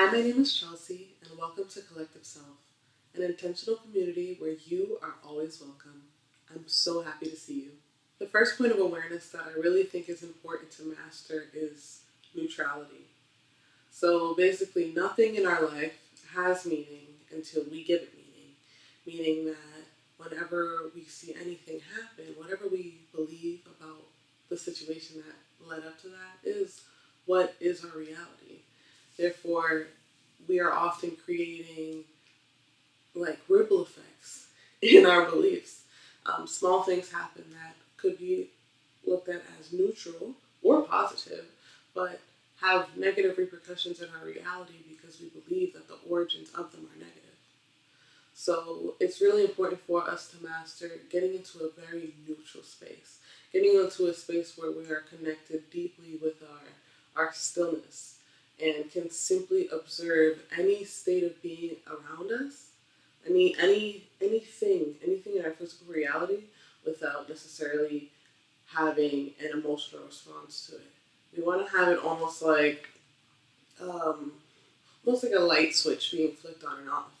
Hi, my name is Chelsea, and welcome to Collective Self, an intentional community where you are always welcome. I'm so happy to see you. The first point of awareness that I really think is important to master is neutrality. So basically, nothing in our life has meaning until we give it meaning, meaning that whenever we see anything happen, whatever we believe about the situation that led up to that is what is our reality. Therefore, we are often creating like ripple effects in our beliefs. Small things happen that could be looked at as neutral or positive, but have negative repercussions in our reality because we believe that the origins of them are negative. So it's really important for us to master getting into a very neutral space, getting into a space where we are connected deeply with our stillness and can simply observe any state of being around us, anything in our physical reality without necessarily having an emotional response to it. We want to have it um, almost like a light switch being flicked on and off.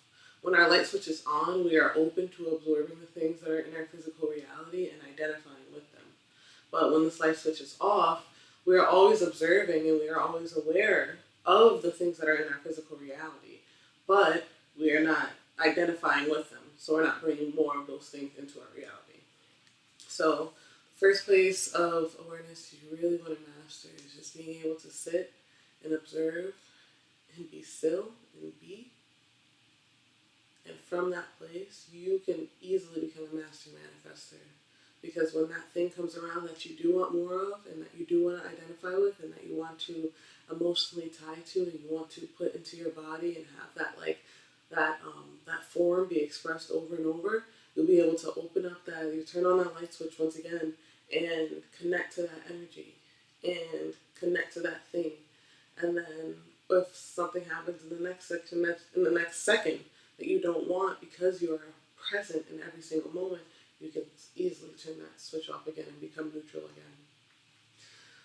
When our light switch is on, we are open to absorbing the things that are in our physical reality and identifying with them. But when this light switch is off, we are always observing and we are always aware of the things that are in our physical reality. But we are not identifying with them. So we're not bringing more of those things into our reality. So the first place of awareness you really want to master is just being able to sit and observe and be still and be. And from that place, you can easily become a master manifester. Because when that thing comes around that you do want more of and that you do want to identify with and that you want to emotionally tie to and you want to put into your body and have that form be expressed over and over, you'll be able to open up that, you turn on that light switch once again and connect to that energy and connect to that thing. And then if something happens in the next section, that's in the next second that you don't want because you are present in every single moment, you can easily turn that switch off again and become neutral again.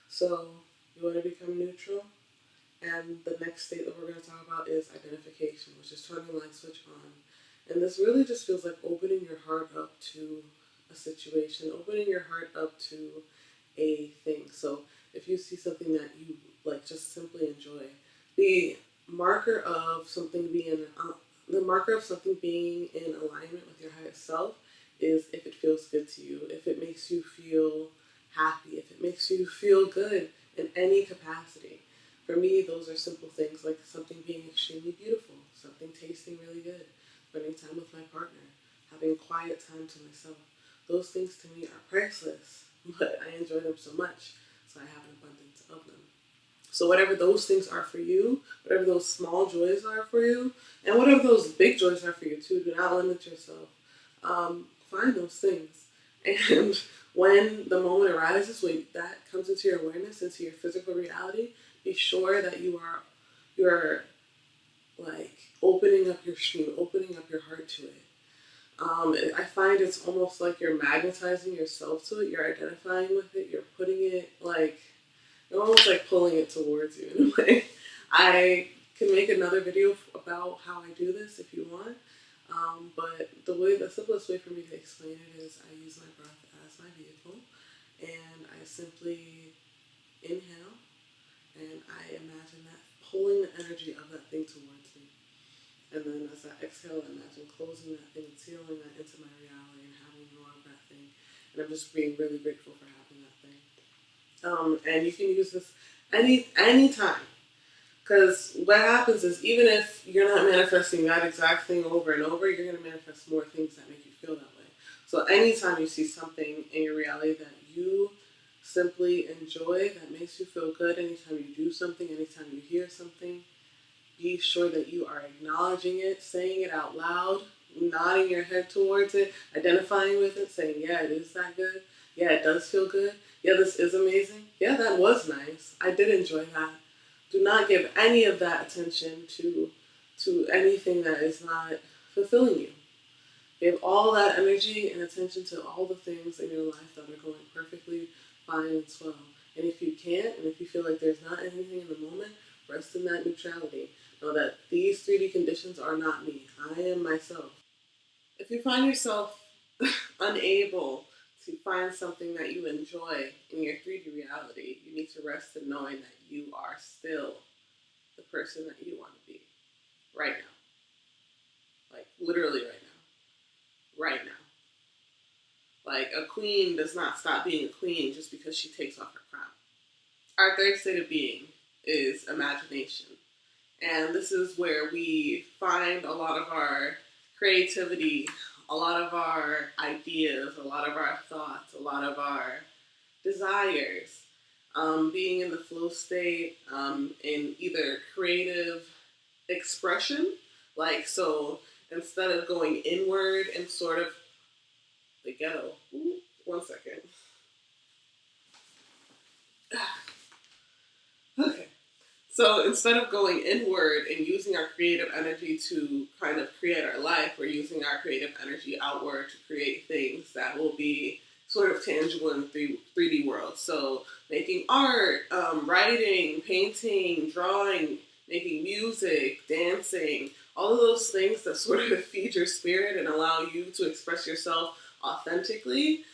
So you want to become neutral, and the next state that we're going to talk about is identification, which is turning the light switch on. And this really just feels like opening your heart up to a situation, opening your heart up to a thing. So if you see something that you like, just simply enjoy. The marker of something being in alignment with your highest self is if it feels good to you, if it makes you feel happy, if it makes you feel good in any capacity. For me, those are simple things like something being extremely beautiful, something tasting really good, spending time with my partner, having quiet time to myself. Those things to me are priceless, but I enjoy them so much, so I have an abundance of them. So whatever those things are for you, whatever those small joys are for you, and whatever those big joys are for you too, do not limit yourself. Find those things. And when the moment arises, when that comes into your awareness, into your physical reality, be sure that you're like opening up your stream, opening up your heart to it. I find it's almost like you're magnetizing yourself to it. You're identifying with it. You're putting it like you're almost like pulling it towards you in a way. I can make another video about how I do this if you want. But the simplest way for me to explain it is I use my breath as my vehicle, and I simply inhale, and I imagine that pulling the energy of that thing towards me. And then as I exhale, I imagine closing that thing, sealing that into my reality, and having more of that thing. And I'm just being really grateful for having that thing. And you can use this any time. Because what happens is even if you're not manifesting that exact thing over and over, you're going to manifest more things that make you feel that way. So anytime you see something in your reality that you simply enjoy, that makes you feel good, anytime you do something, anytime you hear something, be sure that you are acknowledging it, saying it out loud, nodding your head towards it, identifying with it, saying, yeah, it is that good. Yeah, it does feel good. Yeah, this is amazing. Yeah, that was nice. I did enjoy that. Do not give any of that attention to anything that is not fulfilling you. Give all that energy and attention to all the things in your life that are going perfectly fine and swell. And if you can't, and if you feel like there's not anything in the moment, rest in that neutrality. Know that these 3D conditions are not me. I am myself. If you find yourself unable to find something that you enjoy in your 3D reality, you need to rest in knowing that you are still the person that you want to be right now. Like, literally right now. Right now. Like, a queen does not stop being a queen just because she takes off her crown. Our third state of being is imagination. And this is where we find a lot of our creativity, a lot of our ideas, a lot of our thoughts, a lot of our desires. Being in the flow state, in either creative expression, like, so instead of going inward and sort of the ghetto. Ooh, 1 second. Okay. So instead of going inward and using our creative energy to kind of create our life, we're using our creative energy outward to create things that will be sort of tangible in the 3D world. So making art, writing, painting, drawing, making music, dancing, all of those things that sort of feed your spirit and allow you to express yourself authentically.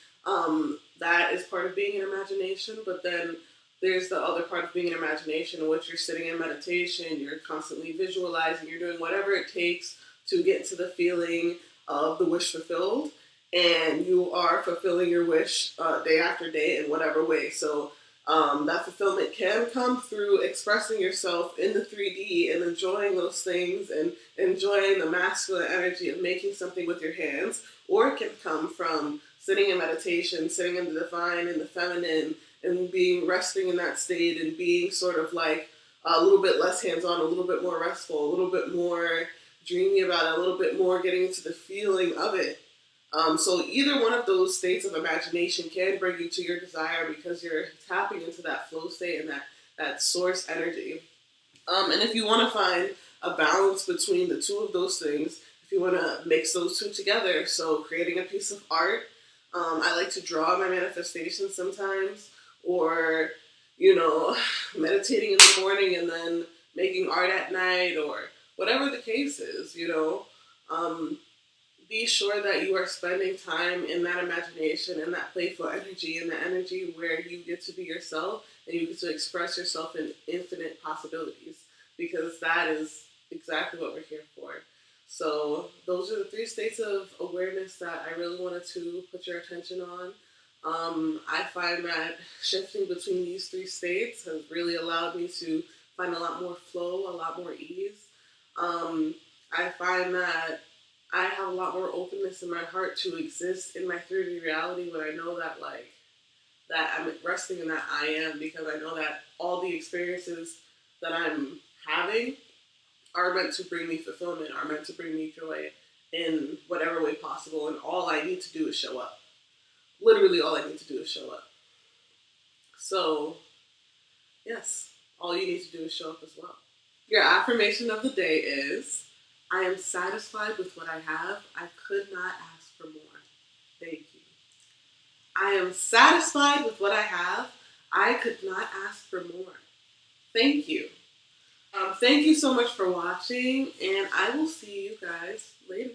That is part of being in imagination, but then there's the other part of being in imagination in which you're sitting in meditation, you're constantly visualizing, you're doing whatever it takes to get to the feeling of the wish fulfilled, and you are fulfilling your wish day after day in whatever way. So that fulfillment can come through expressing yourself in the 3D and enjoying those things and enjoying the masculine energy of making something with your hands, or it can come from sitting in meditation, sitting in the divine and the feminine, and being resting in that state and being sort of like a little bit less hands-on, a little bit more restful, a little bit more dreamy about it, a little bit more getting into the feeling of it. So either one of those states of imagination can bring you to your desire because you're tapping into that flow state and that source energy. And if you want to find a balance between the two of those things, if you want to mix those two together, so creating a piece of art, I like to draw my manifestations sometimes, or, meditating in the morning and then making art at night, or whatever the case is, be sure that you are spending time in that imagination and that playful energy and the energy where you get to be yourself and you get to express yourself in infinite possibilities, because that is exactly what we're here for. So those are the 3 states of awareness that I really wanted to put your attention on. I find that shifting between these 3 states has really allowed me to find a lot more flow, a lot more ease. I find that I have a lot more openness in my heart to exist in my 3D reality when I know that, that I'm resting in that I am, because I know that all the experiences that I'm having are meant to bring me fulfillment, are meant to bring me joy in whatever way possible, and all I need to do is show up. Literally all I need to do is show up. So, yes, all you need to do is show up as well. Your affirmation of the day is, I am satisfied with what I have. I could not ask for more. Thank you. I am satisfied with what I have. I could not ask for more. Thank you. Thank you so much for watching, and I will see you guys later.